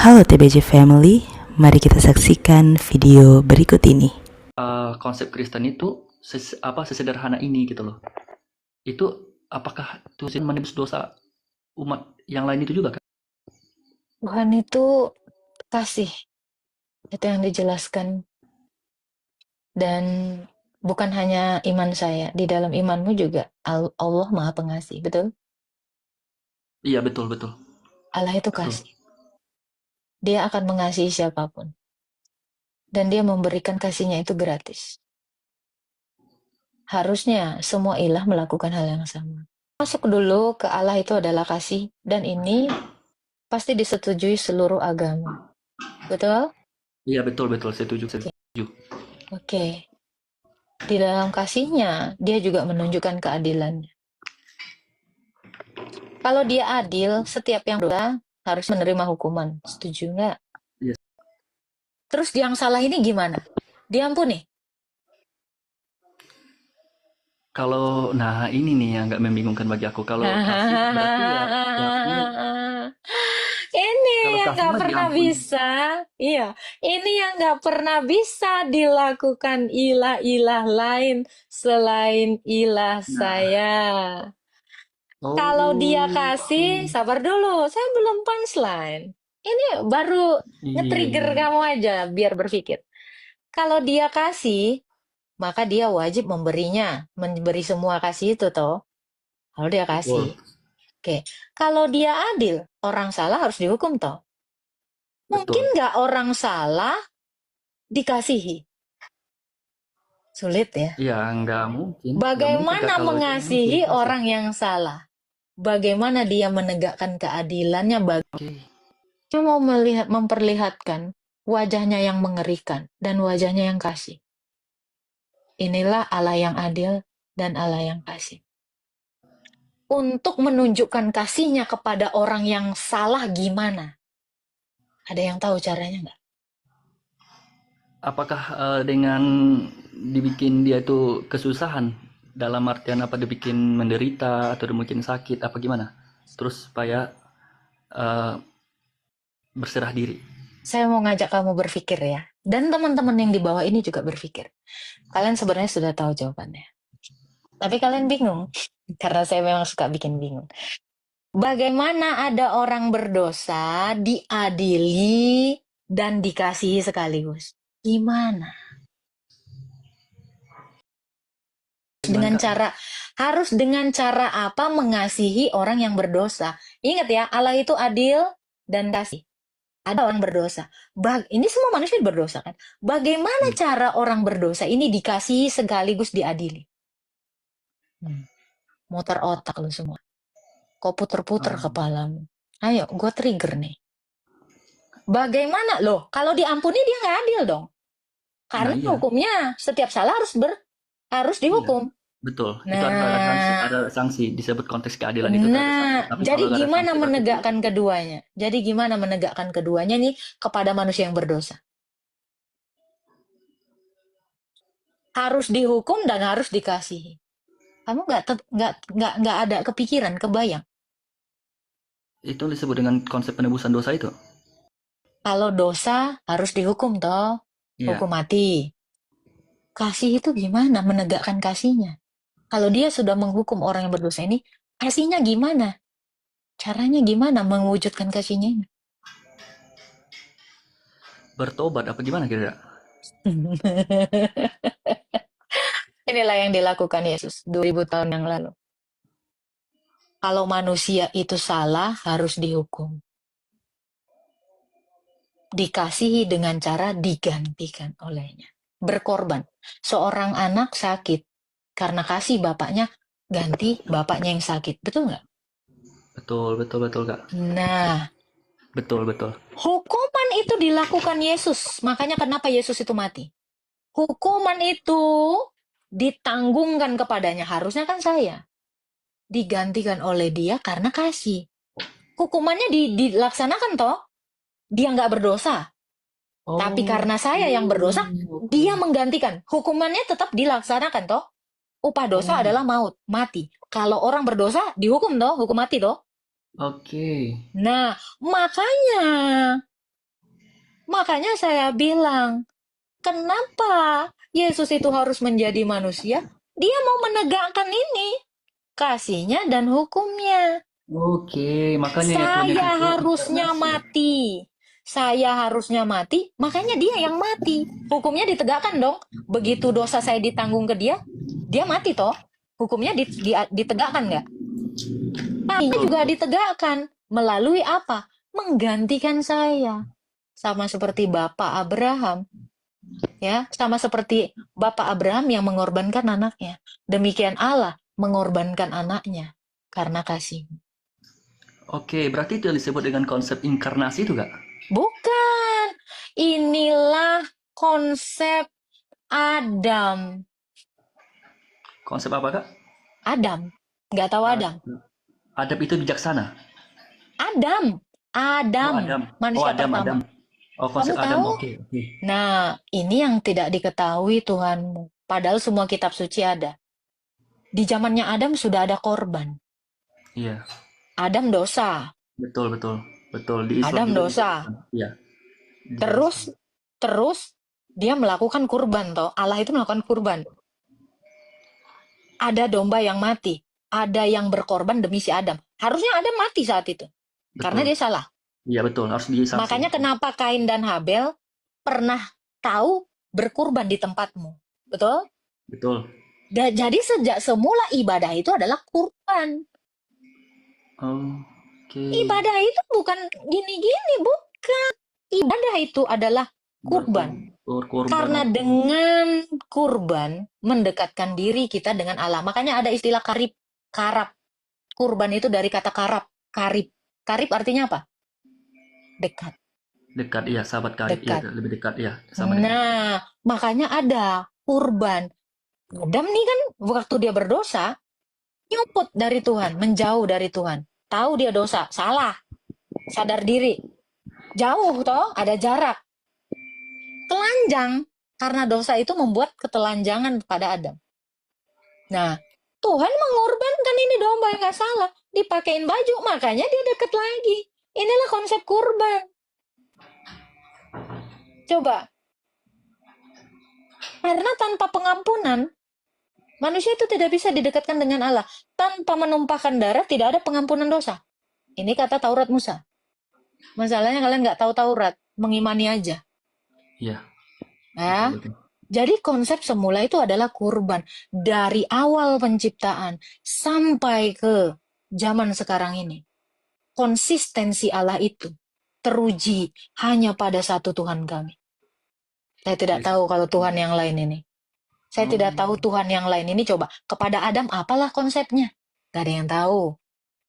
Halo TBJ Family, mari kita saksikan video berikut ini. Konsep Kristen itu sesederhana ini gitu loh. Itu apakah Tuhan menebus dosa umat yang lain itu juga kan? Tuhan itu kasih, itu yang dijelaskan. Dan bukan hanya iman saya, di dalam imanmu juga Allah Maha Pengasih, betul? Iya betul betul Allah itu betul. kasih. Dia akan mengasihi siapapun. Dan dia memberikan kasihnya itu gratis. Harusnya semua ilah melakukan hal yang sama. Masuk dulu ke Allah itu adalah kasih, dan ini pasti disetujui seluruh agama. Betul? Iya betul betul setuju setuju. Oke. Di dalam kasihnya, dia juga menunjukkan keadilannya. Kalau dia adil, setiap yang dosa harus menerima hukuman. Setuju nggak? Iya. Terus yang salah ini gimana? Diampuni? Kalau ini nih yang nggak membingungkan bagi aku. Kalau kasih berarti ya Ini kalau yang kasih nggak mah pernah diampuni. bisa. Iya, ini yang nggak pernah bisa dilakukan ilah-ilah lain selain ilah Nah, saya. Kalau dia oh kasih, sabar dulu, saya belum punchline. Ini baru iya nge-trigger iya. kamu aja biar berpikir. Kalau dia kasih, maka dia wajib memberinya, memberi semua kasih itu toh. Kalau dia Betul kasih. Oke. Kalau dia adil, orang salah harus dihukum toh. Mungkin betul. nggak orang salah dikasihi? Sulit ya. Iya nggak mungkin Kak Bagaimana kalau itu memang ciri mengasihi khas ya. orang yang salah? Bagaimana dia menegakkan keadilannya? Oke. Dia mau memperlihatkan wajahnya yang mengerikan dan wajahnya yang kasih. Inilah Allah yang adil dan Allah yang kasih. Untuk menunjukkan kasihnya kepada orang yang salah gimana? Ada yang tahu caranya nggak? Apakah dengan dibikin dia itu kesusahan dalam artian apa dibikin menderita atau mungkin sakit apa gimana? Terus supaya eh, berserah diri. Saya mau ngajak kamu berpikir ya. Dan teman-teman yang di bawah ini juga berpikir. Kalian sebenarnya sudah tahu jawabannya. Tapi kalian bingung. Karena saya memang suka bikin bingung. Bagaimana ada orang berdosa diadili dan dikasihi sekaligus? Gimana? Gimana Kak? Harus dengan cara apa mengasihi orang yang berdosa? Ingat ya, Allah itu adil dan kasih. Ada orang berdosa. Ini semua manusia berdosa kan? Bagaimana Iya. cara orang berdosa ini dikasihi sekaligus diadili? Muter otak lu semua. Kok puter-puter Oh, kepalamu? Ayo, gue trigger nih. Bagaimana loh? Kalau diampuni dia nggak adil dong. nah Karena iya, hukumnya setiap salah harus iya. dihukum. Betul. Itu Nah, ada sanksi disebut konteks keadilan itu ada sanksi. Tapi jadi kalau nggak ada gimana sanksi berarti tidak. menegakkan keduanya? Jadi gimana menegakkan keduanya nih kepada manusia yang berdosa? Harus dihukum dan harus dikasihi. Kamu nggak ada kepikiran, kebayang. Itu disebut dengan konsep penebusan dosa itu. Kalau dosa harus dihukum toh, Iya. hukum mati. Kasih itu gimana menegakkan kasihnya? Kalau dia sudah menghukum orang yang berdosa ini, kasihnya gimana? Caranya gimana mewujudkan kasihnya ini? Bertobat apa gimana kira-kira? Inilah yang dilakukan Yesus 2000 tahun yang lalu. Kalau manusia itu salah, harus dihukum. Dikasihi dengan cara digantikan olehnya. Berkorban. Seorang anak sakit. Karena kasih bapaknya, ganti bapaknya yang sakit. Betul nggak? Betul betul betul Kak. Nah, Betul betul. hukuman itu dilakukan Yesus. Makanya kenapa Yesus itu mati? Hukuman itu ditanggungkan kepadanya. Harusnya kan saya. Digantikan oleh dia karena kasih. Hukumannya dilaksanakan toh. Dia nggak berdosa. Tapi Oh, karena saya yang berdosa, oke. dia menggantikan. Hukumannya tetap dilaksanakan toh. Upah dosa Oh, adalah maut, mati. Kalau orang berdosa, dihukum toh, hukum mati toh. oke. Nah, makanya makanya saya bilang, kenapa Yesus itu harus menjadi manusia? Dia mau menegakkan ini, kasihnya dan hukumnya. Oke, makanya ya Tuhan yang Saya kedua harusnya inkarnasi ya. mati. Saya harusnya mati, makanya dia yang mati. Hukumnya ditegakkan dong. Begitu dosa saya ditanggung ke dia, dia mati toh. Hukumnya ditegakkan nggak? Kasihnya Betul, juga betul. ditegakkan. Melalui apa? Menggantikan saya. Sama seperti Bapak Abraham. Ya, sama seperti Bapak Abraham yang mengorbankan anaknya. Demikian Allah mengorbankan anaknya karena kasih. Oke, berarti itu yang disebut dengan konsep inkarnasi itu, Kak? Bukan. Inilah konsep Adam. Konsep apa, Kak? Adam. Nggak tahu Adam. Adab itu bijaksana. Adam. Oh, Adam. Adam. Oh, Manusia Adam, pertama. Adam. Oh, konsep Kamu Adam. tahu? Oke, oke. Nah, ini yang tidak diketahui Tuhanmu. Padahal semua kitab suci ada. Di zamannya Adam sudah ada korban. Iya, Adam dosa. betul, betul. Betul, di Islam Adam juga dosa. dijelaskan. Iya, dijelaskan. Terus dia melakukan kurban toh. Allah itu melakukan kurban. Ada domba yang mati, ada yang berkorban demi si Adam. Harusnya Adam mati saat itu karena Betul. dia salah. Iya, betul. Harus disanksi. Makanya kenapa Kain dan Habel pernah tahu berkurban di tempatmu. Betul? Betul. Jadi sejak semula ibadah itu adalah kurban. Oke. Ibadah itu bukan gini-gini, bukan. Ibadah itu adalah kurban. Berkorban. Karena dengan kurban mendekatkan diri kita dengan Allah. Makanya ada istilah karab. Kurban itu dari kata karib. Karib artinya apa? Dekat. Dekat, iya, sahabat karib. Iya, Dekat. lebih dekat, iya. Sama dengan. Nah, makanya ada kurban. Adam nih kan waktu dia berdosa, nyopot dari Tuhan, menjauh dari Tuhan. Tahu dia dosa, salah, sadar diri. Jauh toh, ada jarak. Telanjang, karena dosa itu membuat ketelanjangan pada Adam. Nah, Tuhan mengorbankan ini domba yang gak salah. Dipakein baju, makanya dia deket lagi. Inilah konsep kurban. Coba. Karena tanpa pengampunan, manusia itu tidak bisa didekatkan dengan Allah. Tanpa menumpahkan darah, tidak ada pengampunan dosa. Ini kata Taurat Musa. Masalahnya kalian nggak tahu Taurat, mengimani aja. Iya. Ya. Betul. Jadi konsep semula itu adalah kurban. Dari awal penciptaan sampai ke zaman sekarang ini. Konsistensi Allah itu teruji hanya pada satu Tuhan kami. Saya tidak tahu kalau Tuhan yang lain ini. Saya tidak tahu Tuhan yang lain ini. Coba kepada Adam apalah konsepnya? Gak ada yang tahu.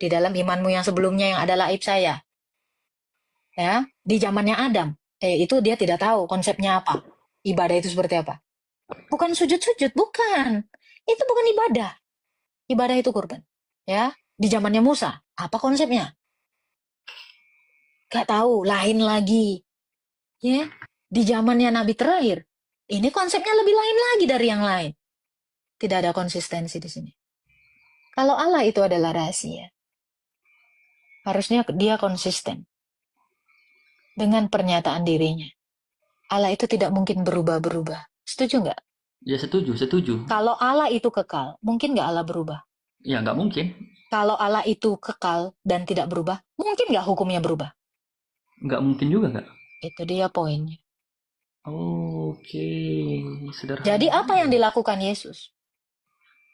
Di dalam imanmu yang sebelumnya yang adalah aib saya. Ya, di zamannya Adam. Itu dia tidak tahu konsepnya apa. Ibadah itu seperti apa. Bukan sujud-sujud, bukan. Itu bukan ibadah. Ibadah itu kurban. Ya, di zamannya Musa, apa konsepnya? Gak tahu, lain lagi. Ya, di zamannya Nabi terakhir, ini konsepnya lebih lain lagi dari yang lain. Tidak ada konsistensi di sini. Kalau Allah itu adalah rahasia, harusnya dia konsisten dengan pernyataan dirinya. Allah itu tidak mungkin berubah-berubah. Setuju nggak? Ya, setuju. Kalau Allah itu kekal, mungkin nggak Allah berubah? Ya, nggak mungkin. Kalau Allah itu kekal dan tidak berubah, mungkin nggak hukumnya berubah? Nggak mungkin juga, Kak. Itu dia poinnya. Oke, sederhana. Jadi apa yang dilakukan Yesus?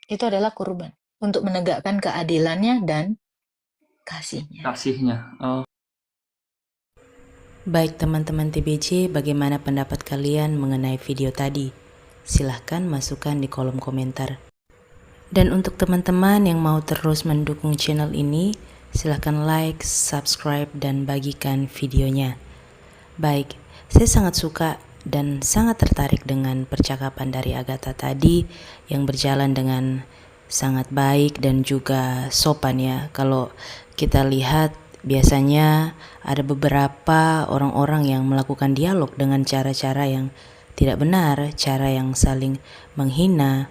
Itu adalah kurban untuk menegakkan keadilannya dan kasihnya. Baik teman-teman TBC, bagaimana pendapat kalian mengenai video tadi? Silahkan masukkan di kolom komentar. Dan untuk teman-teman yang mau terus mendukung channel ini, silahkan like, subscribe, dan bagikan videonya. Baik, saya sangat suka dan sangat tertarik dengan percakapan dari Agatha tadi yang berjalan dengan sangat baik dan juga sopan ya. Kalau kita lihat biasanya ada beberapa orang-orang yang melakukan dialog dengan cara-cara yang tidak benar, cara yang saling menghina,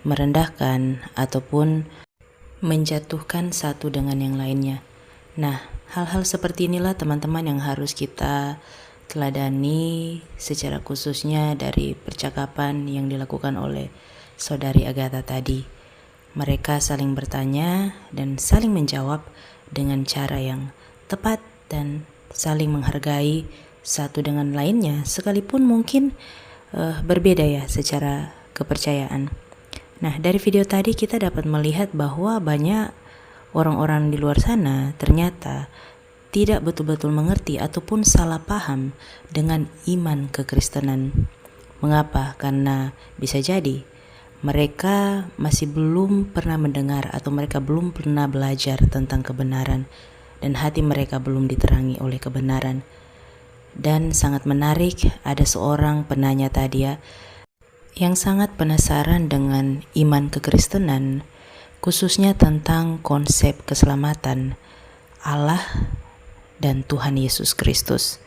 merendahkan, ataupun menjatuhkan satu dengan yang lainnya. Nah, hal-hal seperti inilah teman-teman yang harus kita teladani secara khususnya dari percakapan yang dilakukan oleh saudari Agatha tadi. Mereka saling bertanya dan saling menjawab dengan cara yang tepat dan saling menghargai satu dengan lainnya, sekalipun mungkin berbeda ya secara kepercayaan. Nah, dari video tadi kita dapat melihat bahwa banyak orang-orang di luar sana ternyata tidak betul-betul mengerti ataupun salah paham dengan iman kekristenan. Mengapa? Karena bisa jadi mereka masih belum pernah mendengar atau mereka belum pernah belajar tentang kebenaran dan hati mereka belum diterangi oleh kebenaran. Dan sangat menarik, ada seorang penanya tadi ya, yang sangat penasaran dengan iman kekristenan, khususnya tentang konsep keselamatan Allah dan Tuhan Yesus Kristus.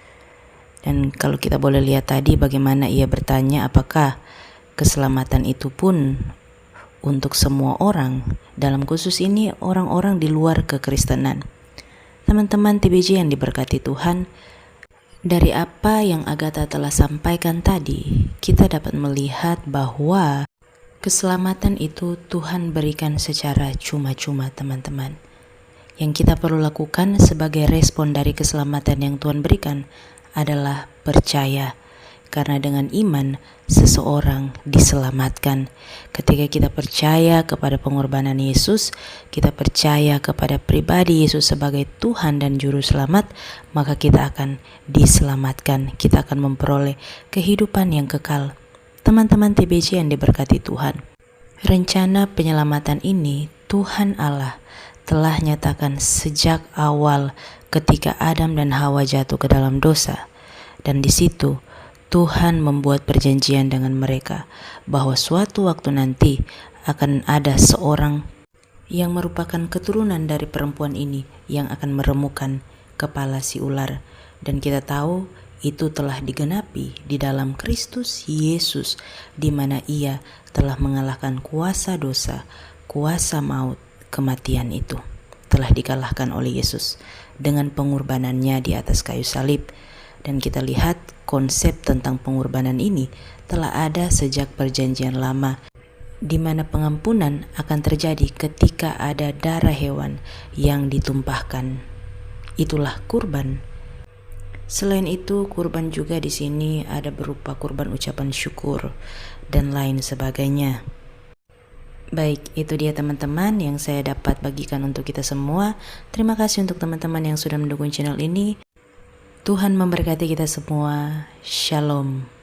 Dan kalau kita boleh lihat tadi bagaimana ia bertanya apakah keselamatan itu pun untuk semua orang, dalam khusus ini orang-orang di luar kekristenan. Teman-teman TBJ yang diberkati Tuhan, dari apa yang Agatha telah sampaikan tadi, kita dapat melihat bahwa keselamatan itu Tuhan berikan secara cuma-cuma, teman-teman. Yang kita perlu lakukan sebagai respon dari keselamatan yang Tuhan berikan adalah percaya. Karena dengan iman, seseorang diselamatkan. Ketika kita percaya kepada pengorbanan Yesus, kita percaya kepada pribadi Yesus sebagai Tuhan dan Juru Selamat, maka kita akan diselamatkan. Kita akan memperoleh kehidupan yang kekal. Teman-teman TBJ yang diberkati Tuhan, rencana penyelamatan ini Tuhan Allah telah nyatakan sejak awal ketika Adam dan Hawa jatuh ke dalam dosa. Dan di situ Tuhan membuat perjanjian dengan mereka bahwa suatu waktu nanti akan ada seorang yang merupakan keturunan dari perempuan ini yang akan meremukkan kepala si ular. Dan kita tahu itu telah digenapi di dalam Kristus Yesus, di mana ia telah mengalahkan kuasa dosa, kuasa maut, kematian itu telah dikalahkan oleh Yesus dengan pengorbanannya di atas kayu salib. Dan kita lihat konsep tentang pengorbanan ini telah ada sejak perjanjian lama, di mana pengampunan akan terjadi ketika ada darah hewan yang ditumpahkan. Itulah kurban. Selain itu, kurban juga di sini ada berupa kurban ucapan syukur dan lain sebagainya. Baik, itu dia teman-teman yang saya dapat bagikan untuk kita semua. Terima kasih untuk teman-teman yang sudah mendukung channel ini. Tuhan memberkati kita semua. Shalom.